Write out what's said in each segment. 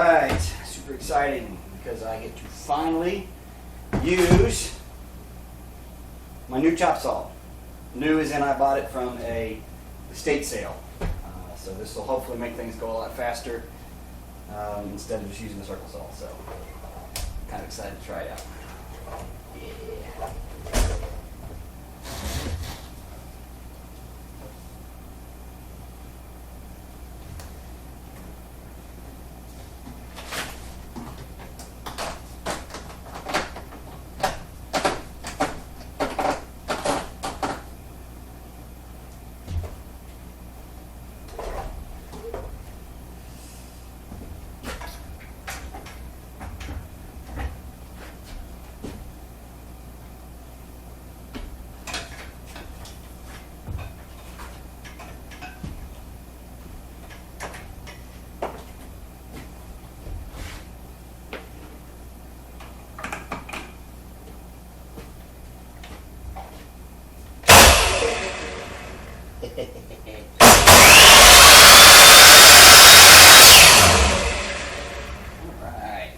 right, super exciting because I get to finally use my new chop saw. New as in I bought it from a estate sale. So this will hopefully make things go a lot faster instead of just using the circle saw. So kind of excited to try it out. Yeah. Alright.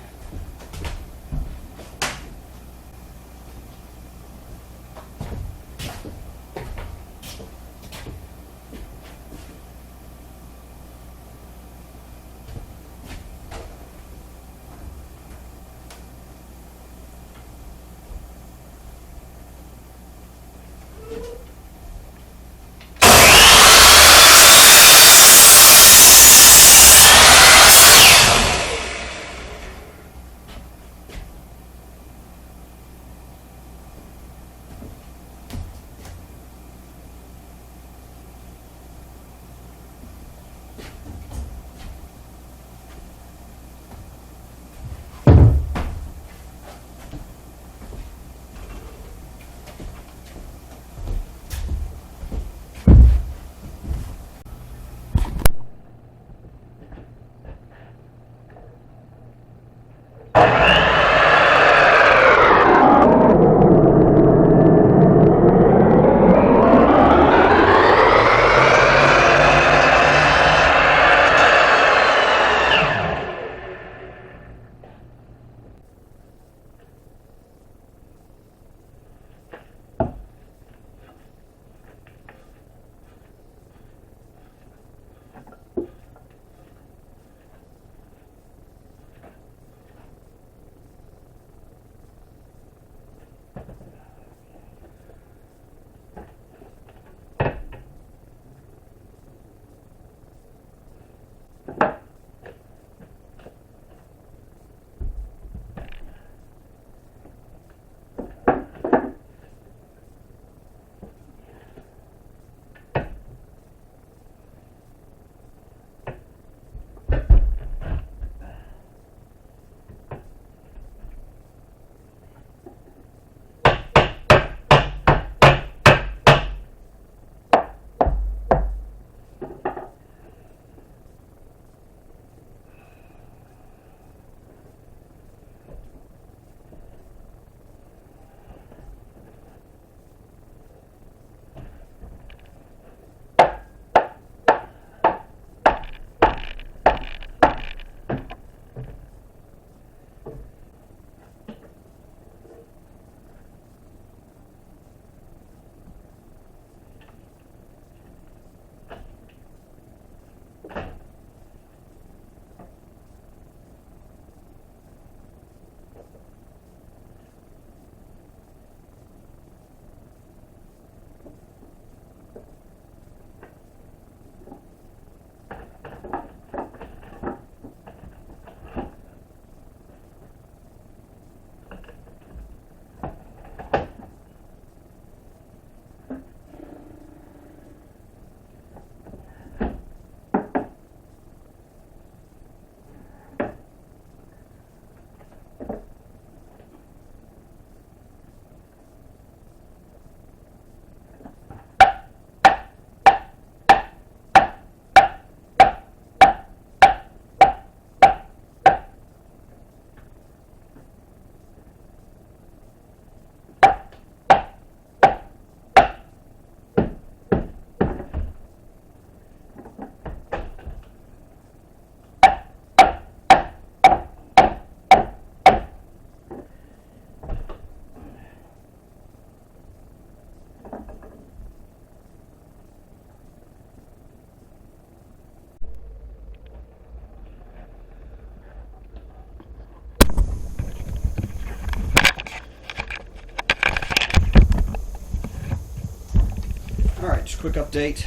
Alright, just a quick update.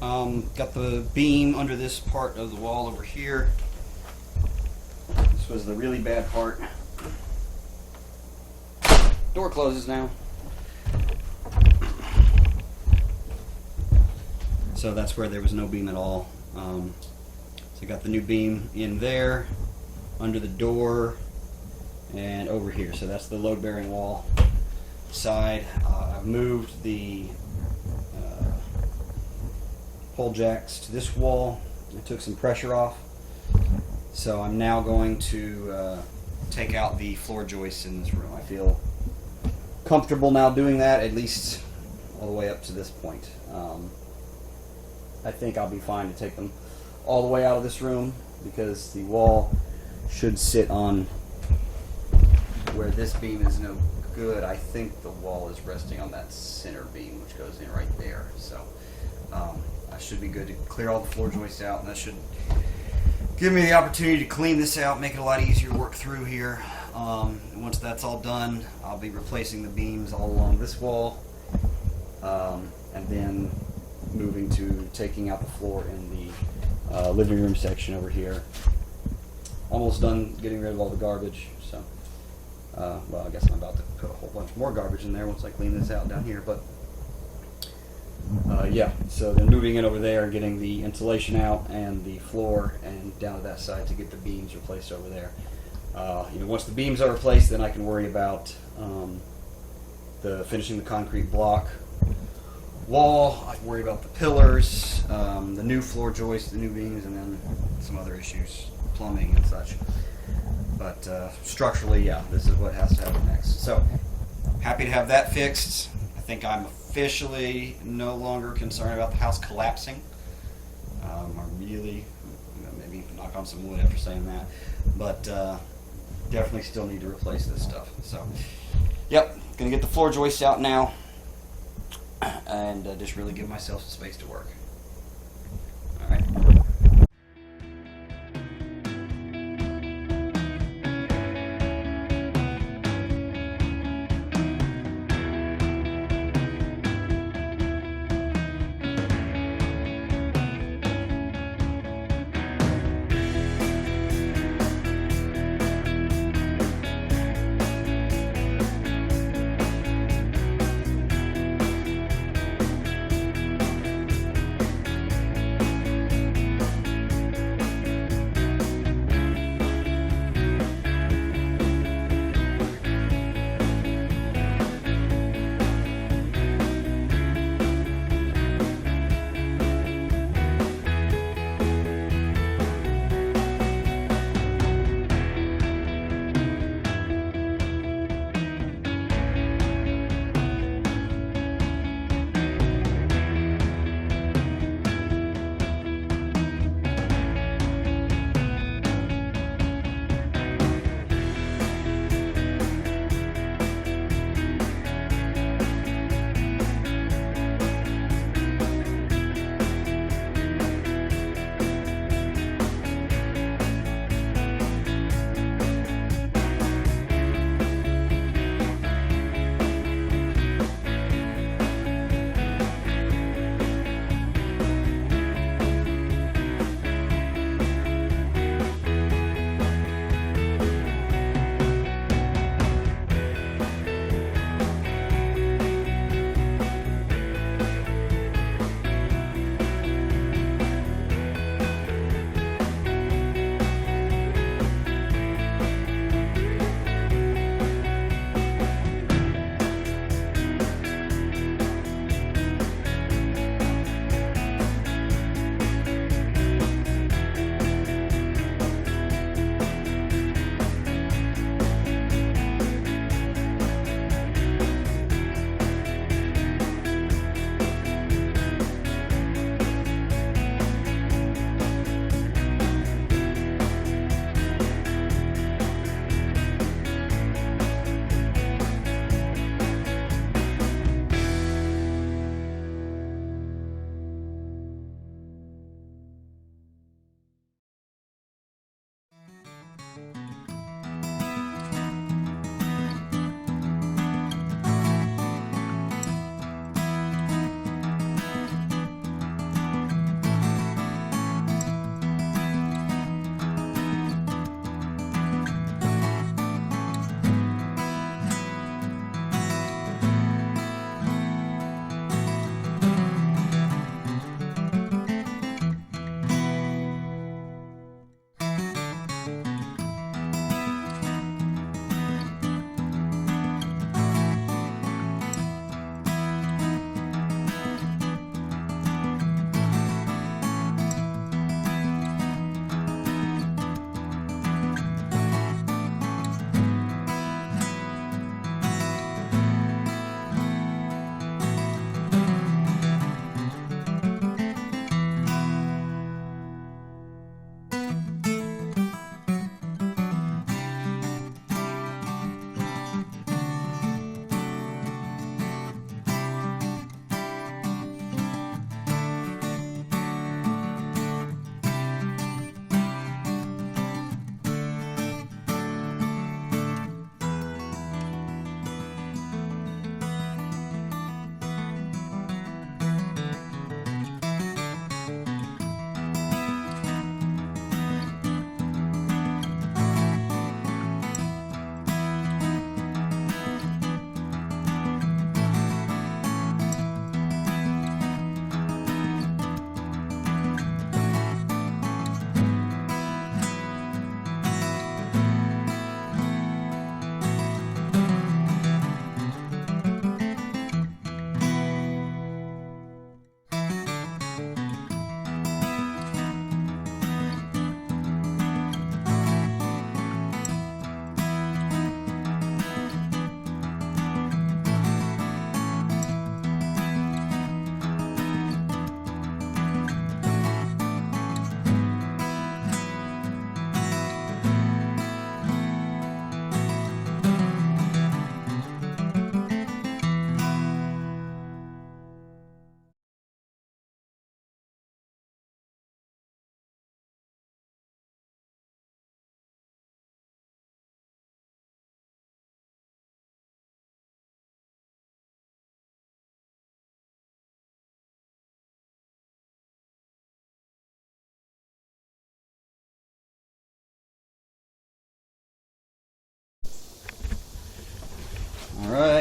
Got the beam under this part of the wall over here. This was the really bad part. Door closes now. So that's where there was no beam at all. So I got the new beam in there, under the door, and over here. So that's the load-bearing wall side. I've moved the pole jacks to this wall. I took some pressure off. So I'm now going to take out the floor joists in this room. I feel comfortable now doing that, at least all the way up to this point. I think I'll be fine to take them all the way out of this room, because the wall should sit on where this beam is no good. I think the wall is resting on that center beam, which goes in right there. So I should be good to clear all the floor joists out, and that should give me the opportunity to clean this out, make it a lot easier to work through here. Once that's all done, I'll be replacing the beams all along this wall, and then moving to taking out the floor in the living room section over here. Almost done getting rid of all the garbage. So, well, I guess I'm about to put a whole bunch more garbage in there once I clean this out down here. But yeah, so then moving it over there and getting the insulation out and the floor, and down to that side to get the beams replaced over there. Once the beams are replaced, then I can worry about finishing the concrete block wall. I can worry about the pillars, the new floor joists, the new beams, and then some other issues, plumbing and such. But structurally, yeah, this is what has to happen next. So, happy to have that fixed. I think I'm officially no longer concerned about the house collapsing. I really, maybe knock on some wood after saying that, but definitely still need to replace this stuff. So, yep, gonna get the floor joists out now, and just really give myself some space to work. All right.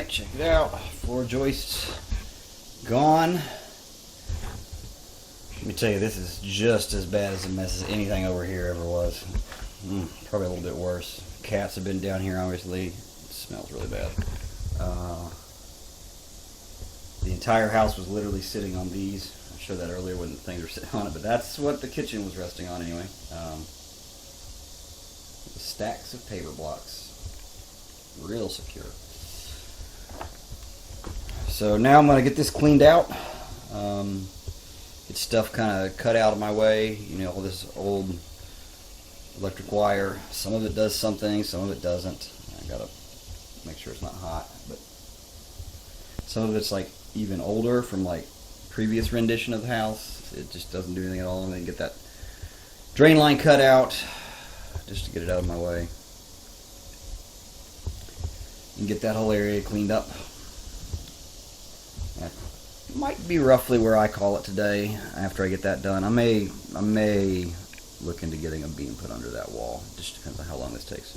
Alright, check it out. Floor joists gone. Let me tell you, this is just as bad as a mess as anything over here ever was. Probably a little bit worse. Cats have been down here, obviously. It smells really bad. The entire house was literally sitting on these. I showed that earlier when things were sitting on it, but that's what the kitchen was resting on anyway. Stacks of paper blocks. Real secure. So now I'm going to get this cleaned out. Get stuff kind of cut out of my way. You know, all this old electric wire. Some of it does something, some of it doesn't. I got to make sure it's not hot, but some of it's like even older from like previous rendition of the house. It just doesn't do anything at all. I'm going to get that drain line cut out just to get it out of my way and get that whole area cleaned up. That might be roughly where I call it today. After I get that done, I may look into getting a beam put under that wall. Just depends on how long this takes.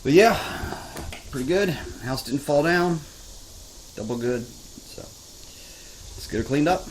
But yeah, pretty good. House didn't fall down. Double good. So let's get her cleaned up.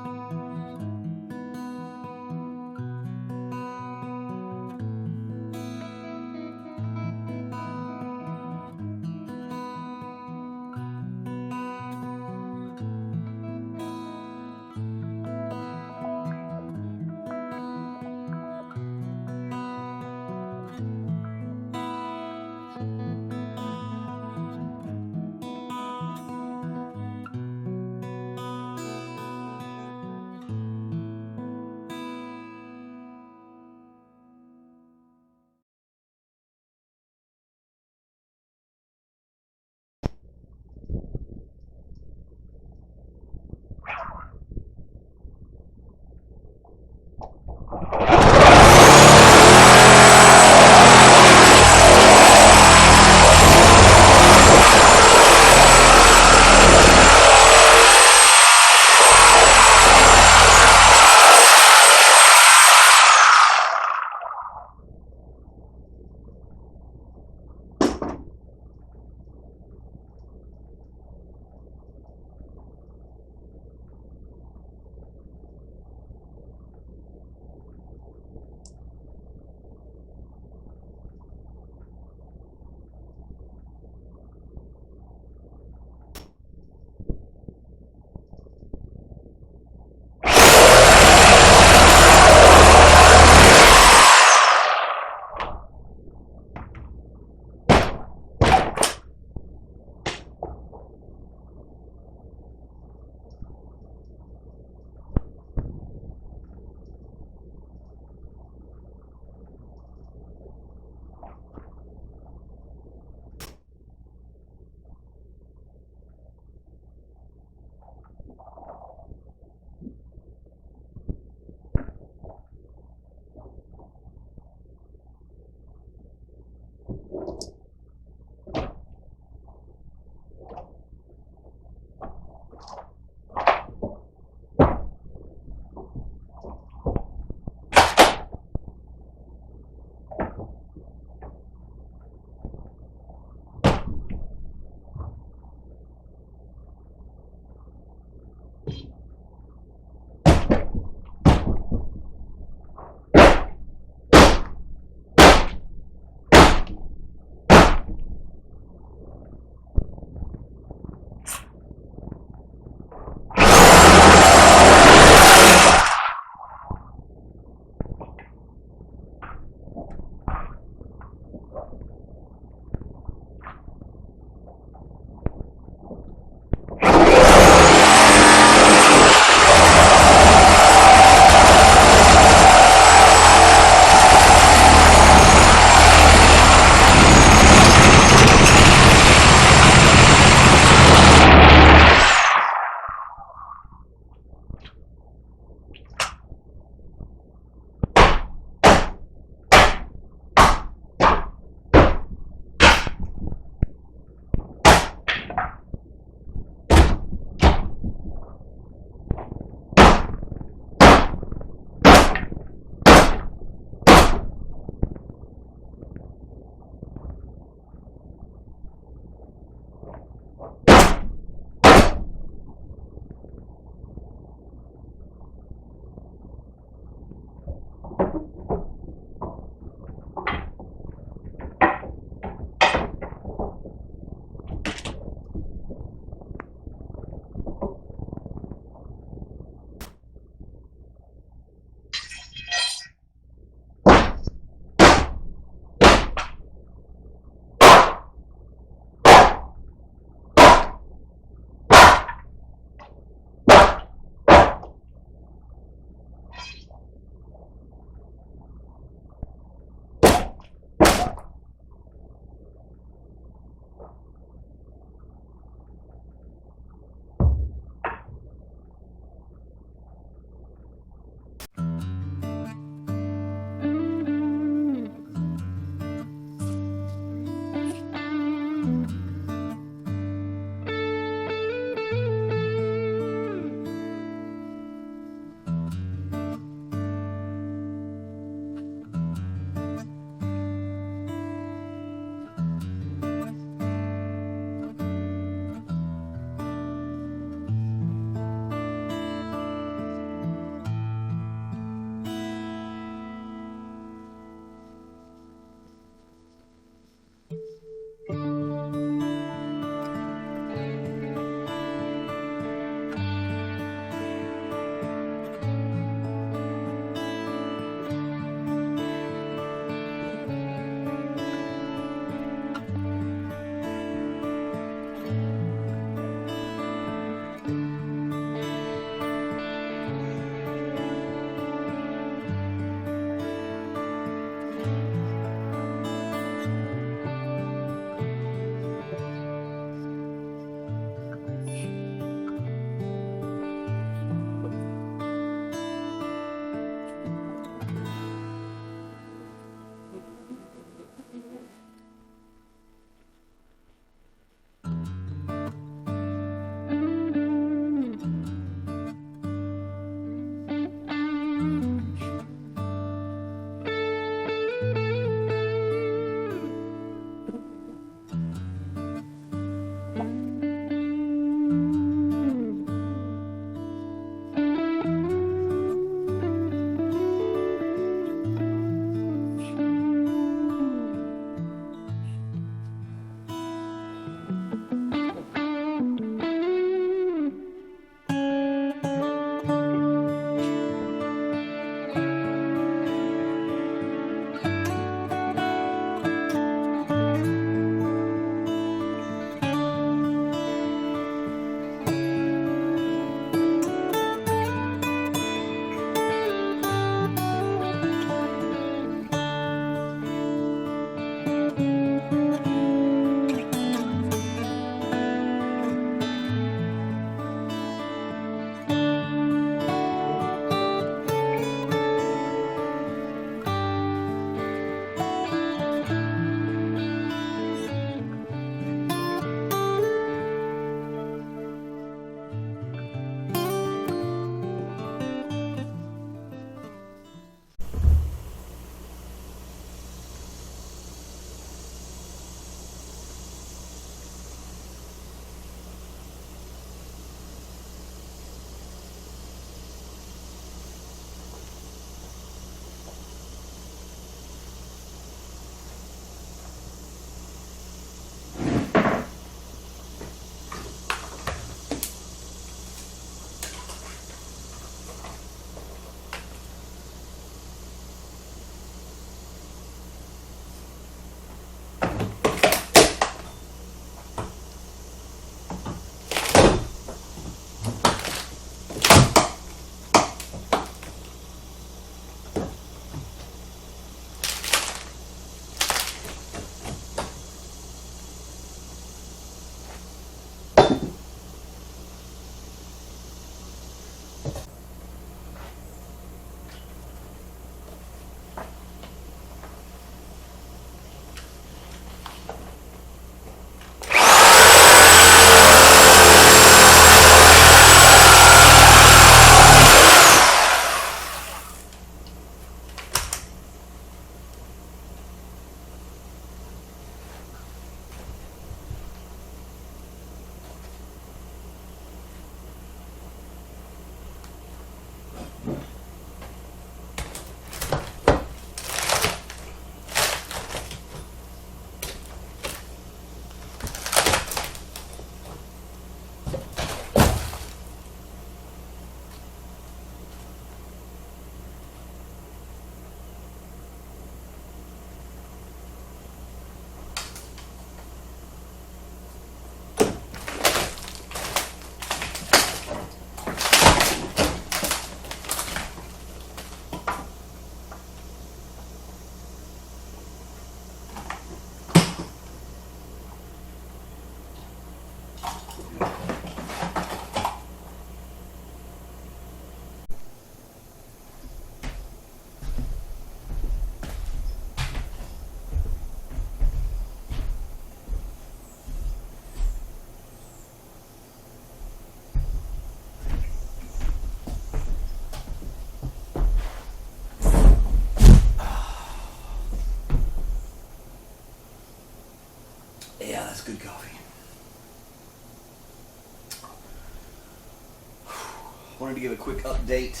wanted to give a quick update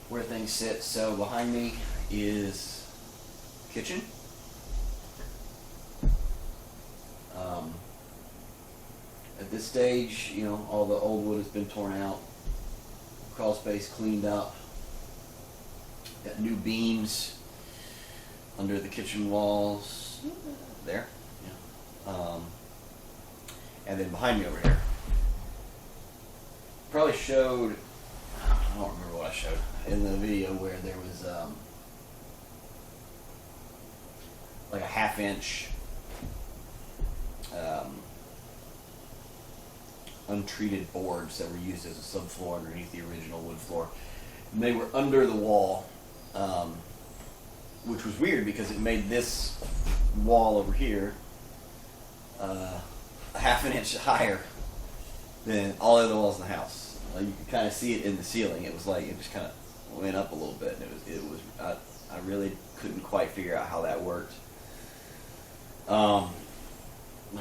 where things sit. So behind me is the kitchen. At this stage, you know, all the old wood has been torn out, crawl space cleaned up, got new beams under the kitchen walls there, yeah. And then behind me over here, probably showed, I don't remember what I showed in the video, where there was like a 1/2 inch untreated boards that were used as a subfloor underneath the original wood floor. And they were under the wall, which was weird because it made this wall over here a 1/2 inch higher than all the other walls in the house. You could kind of see it in the ceiling. It was like it just kind of went up a little bit, and it was I really couldn't quite figure out how that worked. Like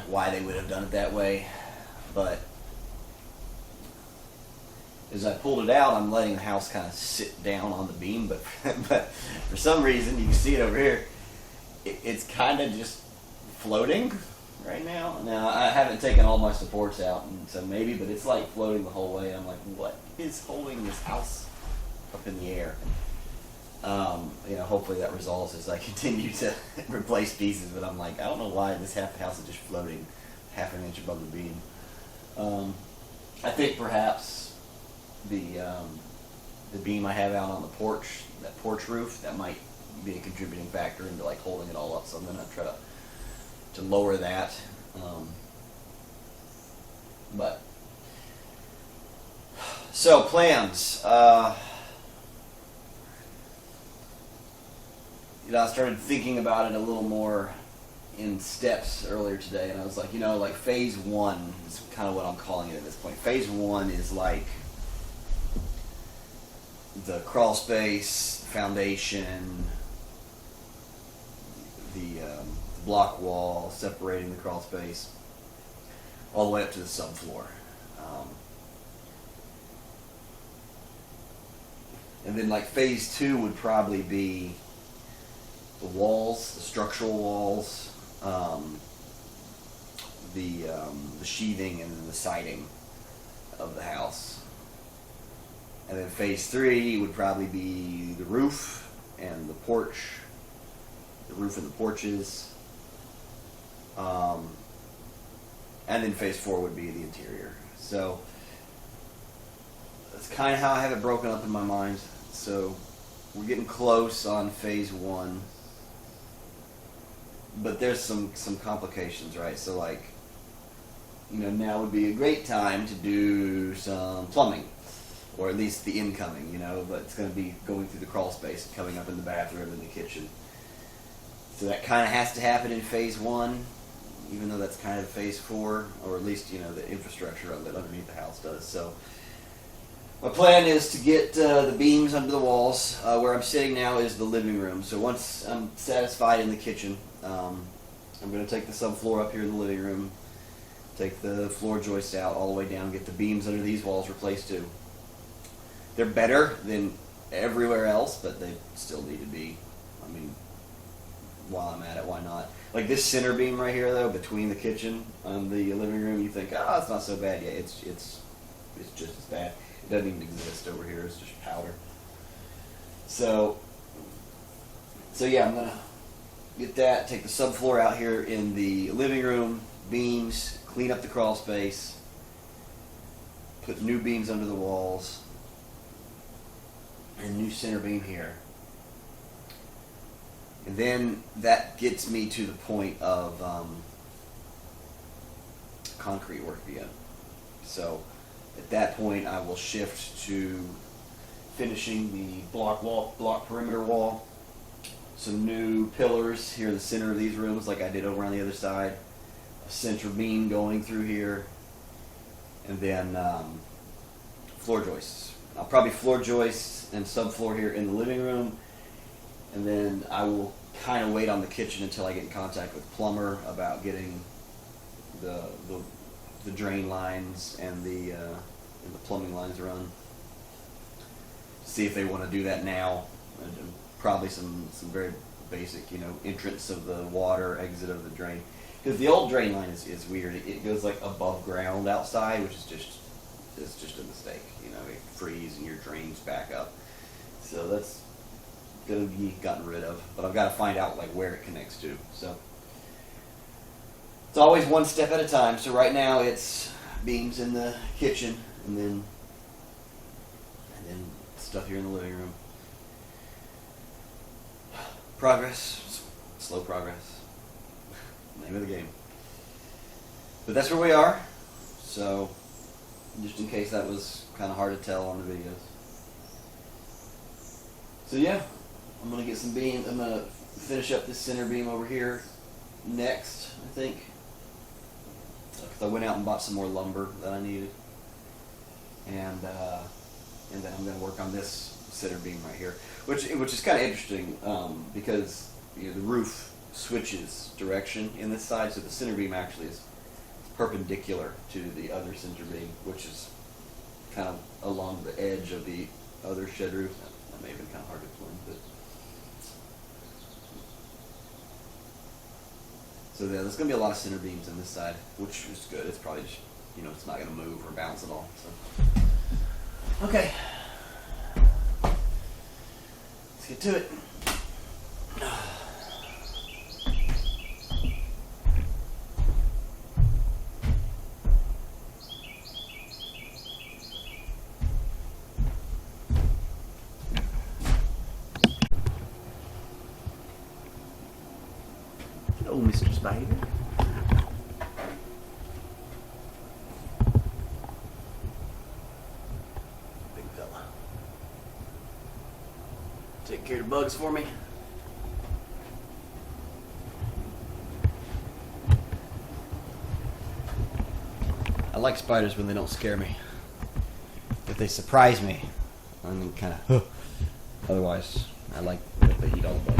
why they would have done it that way, but as I pulled it out, I'm letting the house kind of sit down on the beam, but for some reason, you can see it over here, it's kind of just floating right now. Now, I haven't taken all my supports out, and so maybe, but it's like floating the whole way. I'm like, what is holding this house up in the air? You know, hopefully that resolves as I continue to replace pieces, but I'm like, I don't know why this half the house is just floating 1/2 inch above the beam. I think perhaps the beam I have out on the porch, that porch roof, that might be a contributing factor into like holding it all up. So I'm gonna try to lower that. But so plans. You know, I started thinking about it a little more in steps earlier today, and I was like, you know, like phase 1 is kind of what I'm calling it at this point. Phase 1 is like the crawl space, foundation, the block wall separating the crawl space, all the way up to the subfloor. And then like phase 2 would probably be the walls, the structural walls, the sheathing, and then the siding of the house. And then phase 3 would probably be the roof and the porch, the roof and the porches. And then phase 4 would be the interior. So that's kind of how I have it broken up in my mind. So we're getting close on phase 1. But there's some complications, right? So like, you know, now would be a great time to do some plumbing, or at least the incoming, you know, but it's going to be going through the crawl space and coming up in the bathroom and the kitchen. So that kind of has to happen in phase 1, even though that's kind of phase 4, or at least, you know, the infrastructure of it underneath the house does. So my plan is to get the beams under the walls. Where I'm sitting now is the living room. So once I'm satisfied in the kitchen, I'm going to take the subfloor up here in the living room, take the floor joist out all the way down, get the beams under these walls replaced too. They're better than everywhere else, but they still need to be. I mean, while I'm at it, why not? Like this center beam right here, though, between the kitchen and the living room, you think, oh, it's not so bad. Yeah, it's just as bad. It doesn't even exist over here. It's just powder. So yeah, I'm gonna get that. Take the subfloor out here in the living room, beams, clean up the crawl space, put new beams under the walls, and new center beam here. And then that gets me to the point of concrete work again. So at that point, I will shift to finishing the block perimeter wall. Some new pillars here in the center of these rooms, like I did over on the other side. A center beam going through here, and then floor joists. I'll probably floor joists and subfloor here in the living room, and then I will kind of wait on the kitchen until I get in contact with plumber about getting the the drain lines and the plumbing lines run. See if they want to do that now. And probably some very basic, entrance of the water, exit of the drain. Because the old drain line is weird. It goes like above ground outside, which is just a mistake. It freezes and your drains back up. So that's gonna be gotten rid of. But I've got to find out like where it connects to. So it's always one step at a time. So right now it's beams in the kitchen, and then stuff here in the living room. Progress, slow progress. Name of the game. But that's where we are. So just in case that was kind of hard to tell on the videos. So yeah, I'm gonna get some beams. I'm gonna finish up this center beam over here next, I think. Because I went out and bought some more lumber that I needed, and then I'm gonna work on this center beam right here, which is kind of interesting because the roof switches direction in this side, so the center beam actually is perpendicular to the other center beam, which is kind of along the edge of the other shed roof. That may have been kind of hard to explain, but so yeah, there's going to be a lot of center beams on this side, which is good. It's probably just, it's not going to move or bounce at all. So okay, let's get to it. Hello, Mr. Spider. Big fella. Take care of the bugs for me. I like spiders when they don't scare me. If they surprise me, I'm kind of. Otherwise, I like that they eat all the bugs.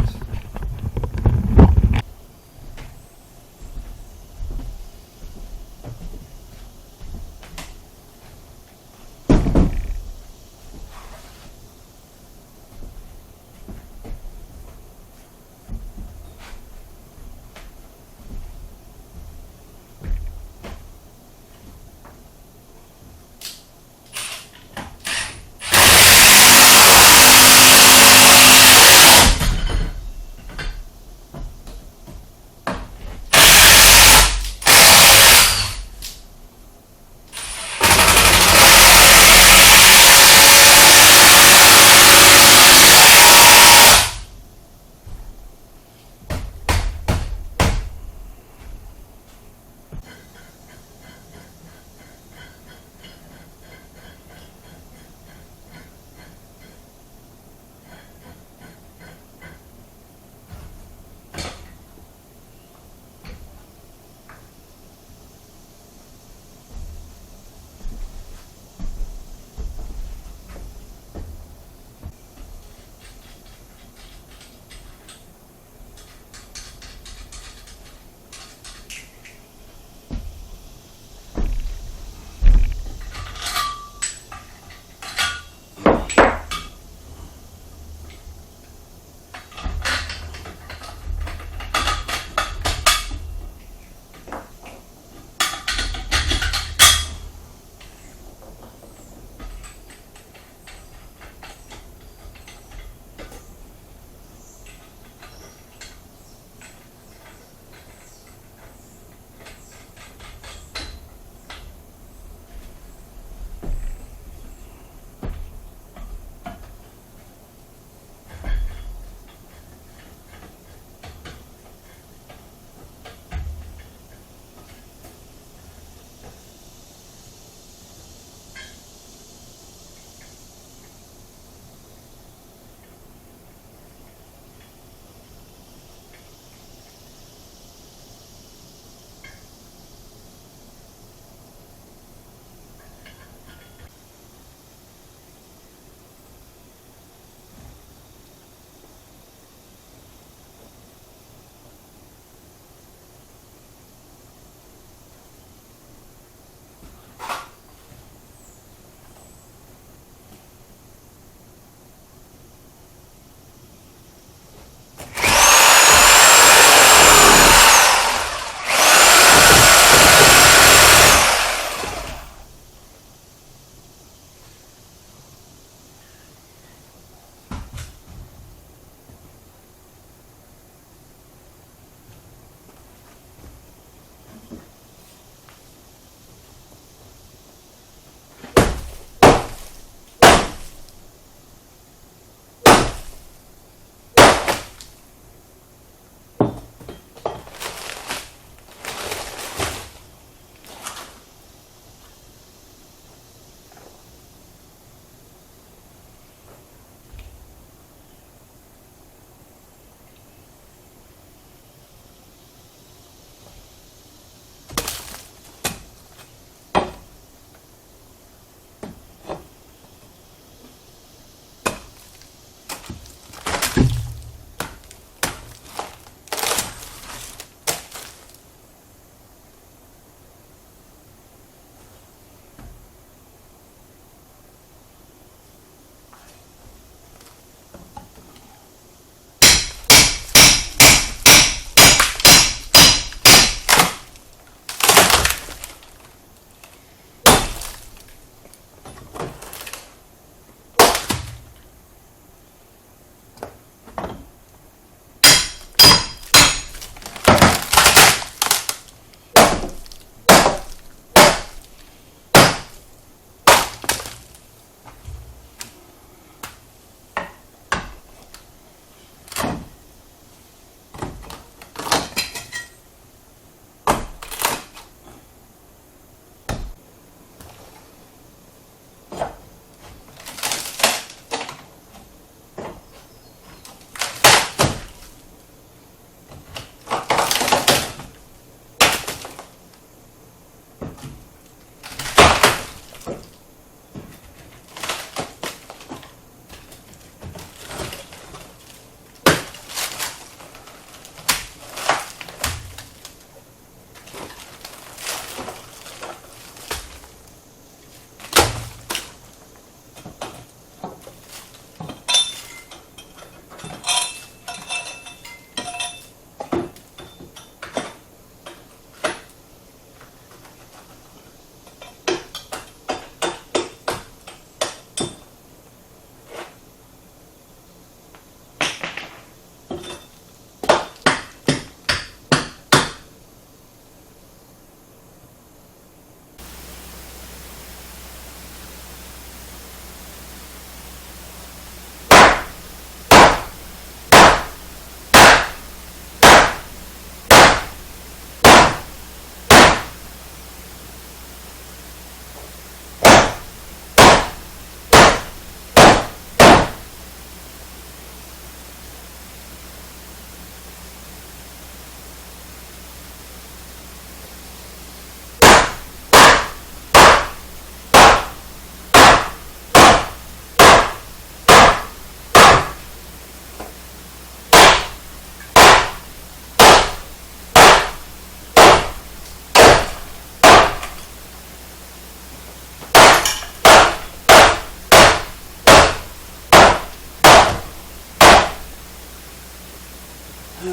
Up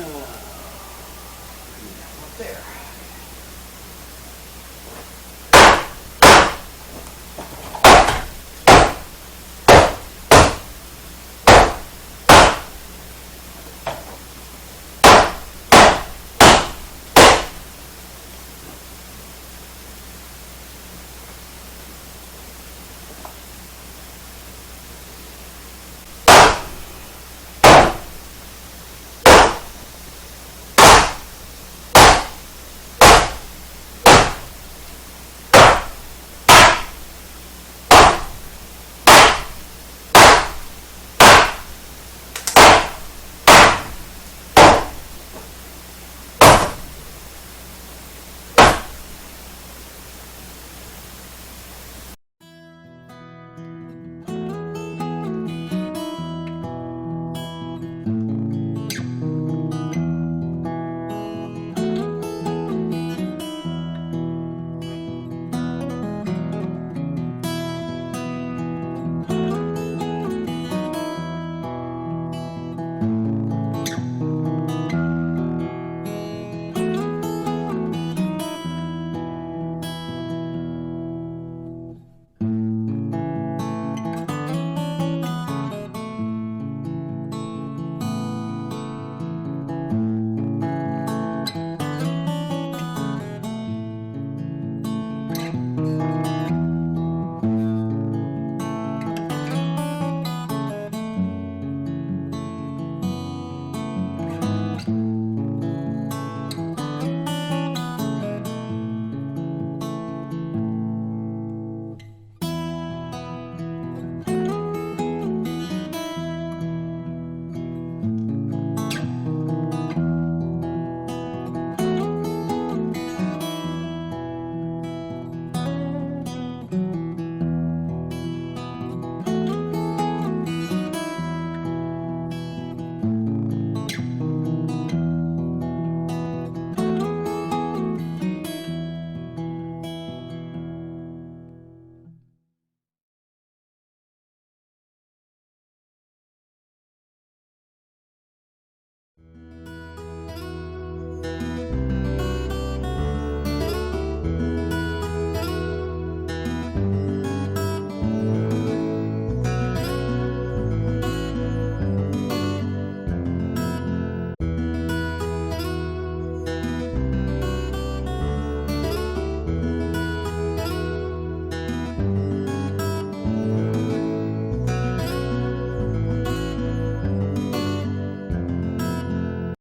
there.